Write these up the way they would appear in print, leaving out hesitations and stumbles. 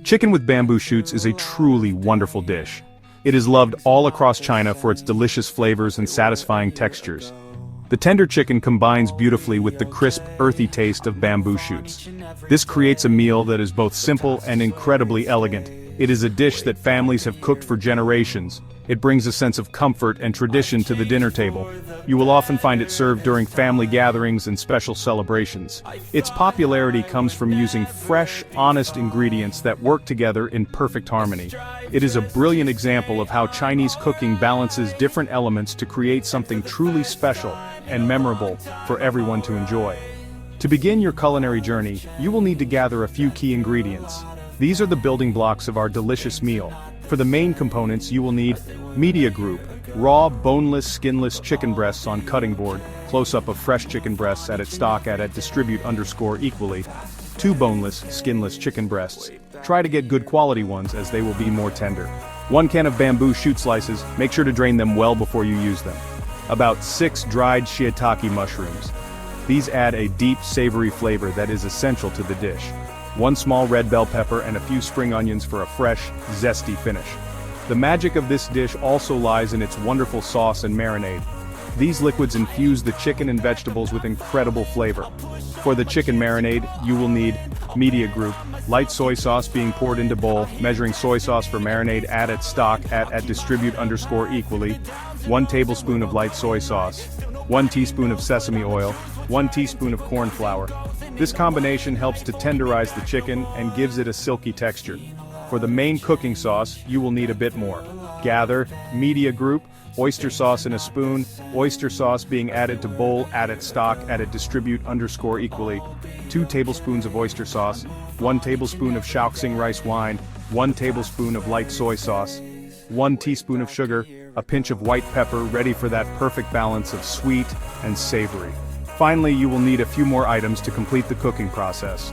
Chicken with bamboo shoots is a truly wonderful dish. It is loved all across China for its delicious flavors and satisfying textures. The tender chicken combines beautifully with the crisp, earthy taste of bamboo shoots. This creates a meal that is both simple and incredibly elegant. It is a dish that families have cooked for generations. It brings a sense of comfort and tradition to the dinner table. You will often find it served during family gatherings and special celebrations. Its popularity comes from using fresh, honest ingredients that work together in perfect harmony. It is a brilliant example of how Chinese cooking balances different elements to create something truly special and memorable for everyone to enjoy. To begin your culinary journey, you will need to gather a few key ingredients. These are the building blocks of our delicious meal. For the main components you will need media group, raw, boneless, skinless chicken breasts on cutting board, close-up of fresh chicken breasts at stock at distribute_equally, 2 boneless, skinless chicken breasts. Try to get good quality ones as they will be more tender. 1 can of bamboo shoot slices, make sure to drain them well before you use them. About 6 dried shiitake mushrooms. These add a deep, savory flavor that is essential to the dish. 1 small red bell pepper and a few spring onions for a fresh, zesty finish. The magic of this dish also lies in its wonderful sauce and marinade. These liquids infuse the chicken and vegetables with incredible flavor. For the chicken marinade, you will need media group, light soy sauce being poured into bowl, measuring soy sauce for marinade add at stock at distribute_equally, 1 tablespoon of light soy sauce, 1 teaspoon of sesame oil, 1 teaspoon of corn flour. This combination helps to tenderize the chicken and gives it a silky texture. For the main cooking sauce, you will need a bit more. Gather media group, oyster sauce in a spoon, oyster sauce being added to bowl add at stock at distribute_equally, 2 tablespoons of oyster sauce, 1 tablespoon of Shaoxing rice wine, 1 tablespoon of light soy sauce, 1 teaspoon of sugar, a pinch of white pepper ready for that perfect balance of sweet and savory. Finally, you will need a few more items to complete the cooking process.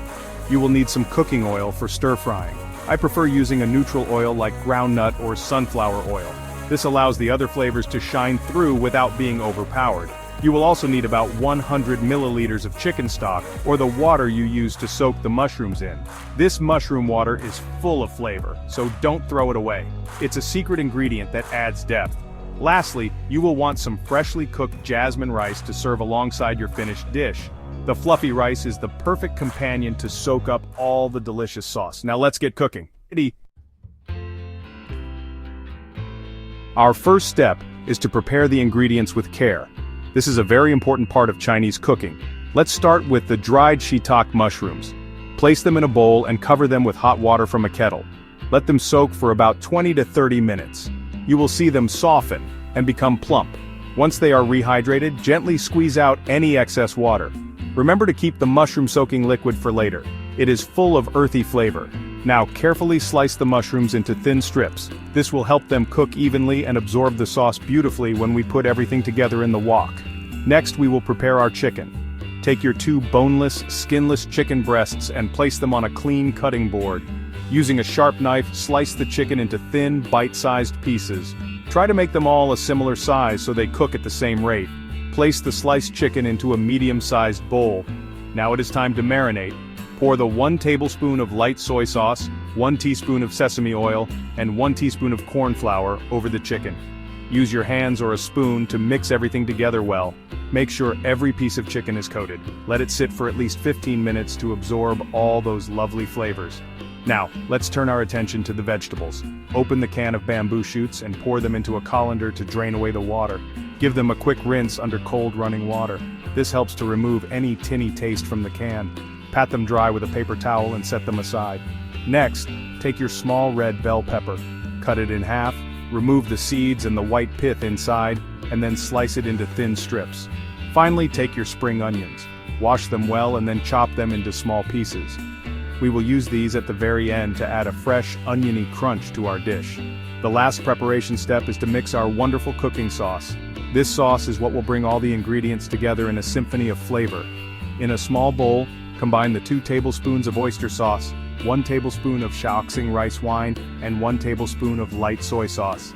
You will need some cooking oil for stir frying. I prefer using a neutral oil like groundnut or sunflower oil. This allows the other flavors to shine through without being overpowered. You will also need about 100 milliliters of chicken stock, or the water you use to soak the mushrooms in. This mushroom water is full of flavor, so don't throw it away. It's a secret ingredient that adds depth. Lastly, you will want some freshly cooked jasmine rice to serve alongside your finished dish. The fluffy rice is the perfect companion to soak up all the delicious sauce. Now let's get cooking. Our first step is to prepare the ingredients with care. This is a very important part of Chinese cooking. Let's start with the dried shiitake mushrooms. Place them in a bowl and cover them with hot water from a kettle. Let them soak for about 20 to 30 minutes. You will see them soften and become plump. Once they are rehydrated, gently squeeze out any excess water. Remember to keep the mushroom soaking liquid for later. It is full of earthy flavor. Now carefully slice the mushrooms into thin strips. This will help them cook evenly and absorb the sauce beautifully when we put everything together in the wok. Next, we will prepare our chicken. Take your 2 boneless, skinless chicken breasts and place them on a clean cutting board. Using a sharp knife, slice the chicken into thin, bite-sized pieces. Try to make them all a similar size so they cook at the same rate. Place the sliced chicken into a medium-sized bowl. Now it is time to marinate. Pour the 1 tablespoon of light soy sauce, 1 teaspoon of sesame oil, and 1 teaspoon of corn flour over the chicken. Use your hands or a spoon to mix everything together well. Make sure every piece of chicken is coated. Let it sit for at least 15 minutes to absorb all those lovely flavors. Now, let's turn our attention to the vegetables. Open the can of bamboo shoots and pour them into a colander to drain away the water. Give them a quick rinse under cold running water. This helps to remove any tinny taste from the can. Pat them dry with a paper towel and set them aside. Next, take your small red bell pepper. Cut it in half, remove the seeds and the white pith inside, and then slice it into thin strips. Finally, take your spring onions. Wash them well and then chop them into small pieces. We will use these at the very end to add a fresh, oniony crunch to our dish. The last preparation step is to mix our wonderful cooking sauce. This sauce is what will bring all the ingredients together in a symphony of flavor. In a small bowl, combine the 2 tablespoons of oyster sauce, 1 tablespoon of Shaoxing rice wine, and 1 tablespoon of light soy sauce.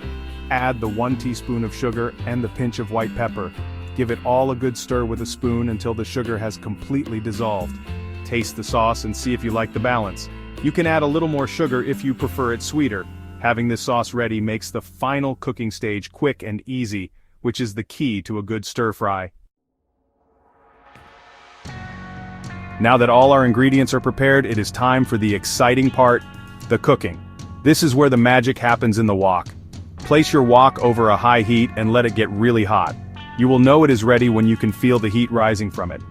Add the 1 teaspoon of sugar and the pinch of white pepper. Give it all a good stir with a spoon until the sugar has completely dissolved. Taste the sauce and see if you like the balance. You can add a little more sugar if you prefer it sweeter. Having this sauce ready makes the final cooking stage quick and easy, which is the key to a good stir-fry. Now that all our ingredients are prepared, it is time for the exciting part, the cooking. This is where the magic happens in the wok. Place your wok over a high heat and let it get really hot. You will know it is ready when you can feel the heat rising from it.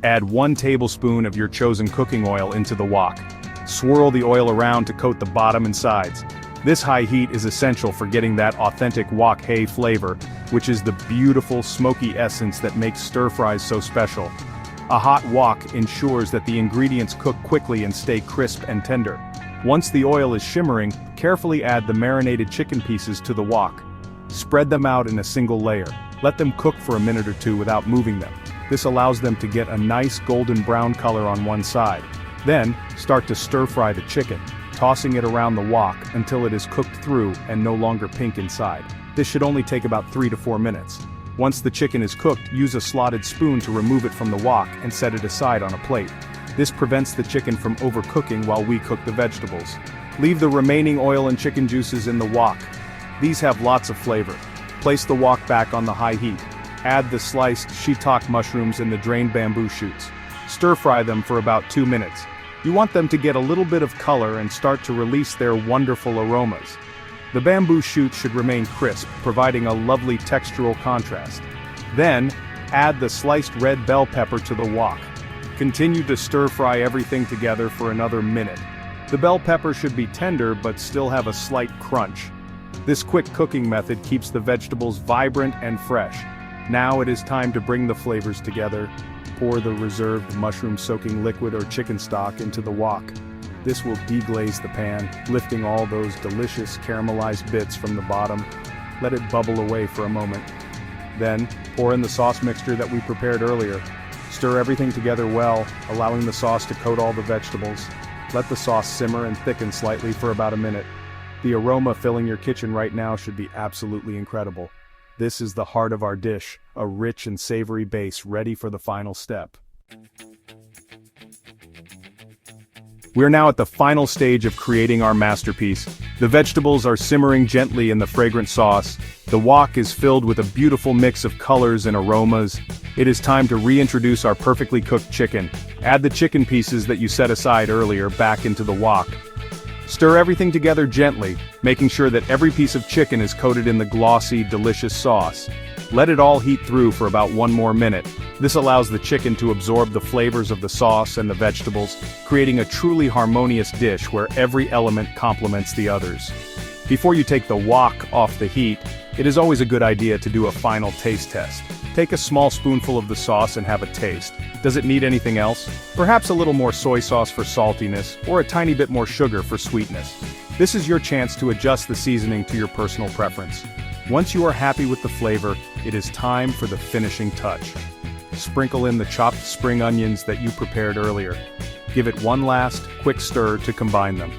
Add 1 tablespoon of your chosen cooking oil into the wok. Swirl the oil around to coat the bottom and sides. This high heat is essential for getting that authentic wok hei flavor, which is the beautiful smoky essence that makes stir-fries so special. A hot wok ensures that the ingredients cook quickly and stay crisp and tender. Once the oil is shimmering, carefully add the marinated chicken pieces to the wok. Spread them out in a single layer. Let them cook for a minute or two without moving them. This allows them to get a nice golden brown color on one side. Then, start to stir-fry the chicken, tossing it around the wok until it is cooked through and no longer pink inside. This should only take about 3 to 4 minutes. Once the chicken is cooked, use a slotted spoon to remove it from the wok and set it aside on a plate. This prevents the chicken from overcooking while we cook the vegetables. Leave the remaining oil and chicken juices in the wok. These have lots of flavor. Place the wok back on the high heat. Add the sliced shiitake mushrooms and the drained bamboo shoots. Stir-fry them for about 2 minutes. You want them to get a little bit of color and start to release their wonderful aromas. The bamboo shoots should remain crisp, providing a lovely textural contrast. Then, add the sliced red bell pepper to the wok. Continue to stir-fry everything together for another minute. The bell pepper should be tender but still have a slight crunch. This quick cooking method keeps the vegetables vibrant and fresh. Now it is time to bring the flavors together. Pour the reserved mushroom-soaking liquid or chicken stock into the wok. This will deglaze the pan, lifting all those delicious caramelized bits from the bottom. Let it bubble away for a moment. Then, pour in the sauce mixture that we prepared earlier. Stir everything together well, allowing the sauce to coat all the vegetables. Let the sauce simmer and thicken slightly for about a minute. The aroma filling your kitchen right now should be absolutely incredible. This is the heart of our dish, a rich and savory base ready for the final step. We're now at the final stage of creating our masterpiece. The vegetables are simmering gently in the fragrant sauce. The wok is filled with a beautiful mix of colors and aromas. It is time to reintroduce our perfectly cooked chicken. Add the chicken pieces that you set aside earlier back into the wok. Stir everything together gently, making sure that every piece of chicken is coated in the glossy, delicious sauce. Let it all heat through for about 1 more minute. This allows the chicken to absorb the flavors of the sauce and the vegetables, creating a truly harmonious dish where every element complements the others. Before you take the wok off the heat, it is always a good idea to do a final taste test. Take a small spoonful of the sauce and have a taste. Does it need anything else? Perhaps a little more soy sauce for saltiness, or a tiny bit more sugar for sweetness. This is your chance to adjust the seasoning to your personal preference. Once you are happy with the flavor, it is time for the finishing touch. Sprinkle in the chopped spring onions that you prepared earlier. Give it one last, quick stir to combine them.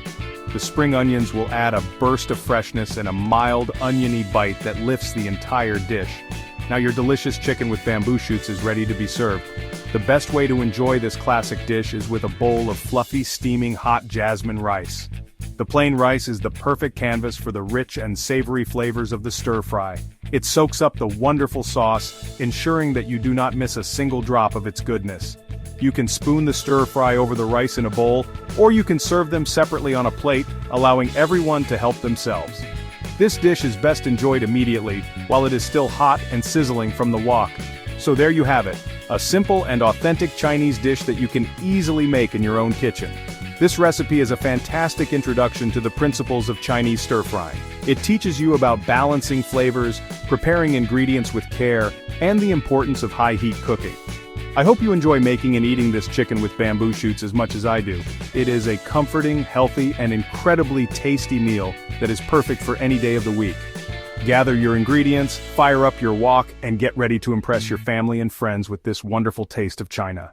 The spring onions will add a burst of freshness and a mild, oniony bite that lifts the entire dish. Now your delicious chicken with bamboo shoots is ready to be served. The best way to enjoy this classic dish is with a bowl of fluffy, steaming hot jasmine rice. The plain rice is the perfect canvas for the rich and savory flavors of the stir-fry. It soaks up the wonderful sauce, ensuring that you do not miss a single drop of its goodness. You can spoon the stir-fry over the rice in a bowl, or you can serve them separately on a plate, allowing everyone to help themselves. This dish is best enjoyed immediately, while it is still hot and sizzling from the wok. So there you have it, a simple and authentic Chinese dish that you can easily make in your own kitchen. This recipe is a fantastic introduction to the principles of Chinese stir-frying. It teaches you about balancing flavors, preparing ingredients with care, and the importance of high-heat cooking. I hope you enjoy making and eating this chicken with bamboo shoots as much as I do. It is a comforting, healthy, and incredibly tasty meal that is perfect for any day of the week. Gather your ingredients, fire up your wok, and get ready to impress your family and friends with this wonderful taste of China.